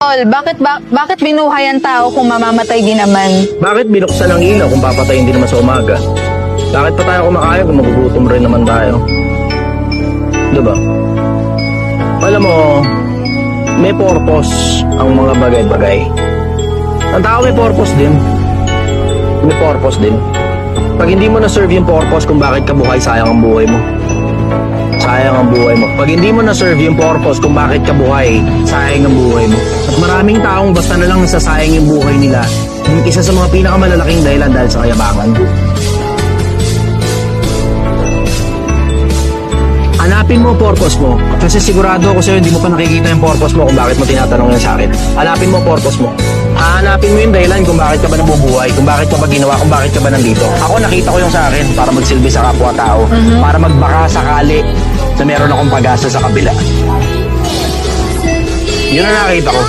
Tol, bakit binuhay ang tao kung mamamatay din naman? Bakit binuksan ang ilaw kung papatayin din naman sa umaga? Bakit pa tayo kumakain kung magugutom rin naman tayo? Diba? Alam mo, may purpose ang mga bagay-bagay. Ang tao may purpose din. May purpose din. Pag hindi mo na-serve yung purpose kung bakit ka buhay, sayang ang buhay mo. Sayang ang buhay mo. Pag hindi mo na-serve yung purpose kung bakit ka buhay, sayang ang buhay mo. At maraming taong basta na lang nasasayang yung buhay nila. Yung isa sa mga pinakamalalaking dahilan dahil sa kayabangan. Hanapin mo purpose mo. Kasi sigurado ako sa'yo, hindi mo pa nakikita yung purpose mo kung bakit mo tinatanong yan sa akin. Hanapin mo purpose mo. Hanapin mo yung dahilan kung bakit ka ba nabubuhay, kung bakit ka ba ginawa, kung bakit ka ba nandito. Ako nakita ko yung sa akin para magsilbi sa kapwa-tao, para magbaka sakali na meron akong pag-asa sa kabila. Yun ang nakita ko.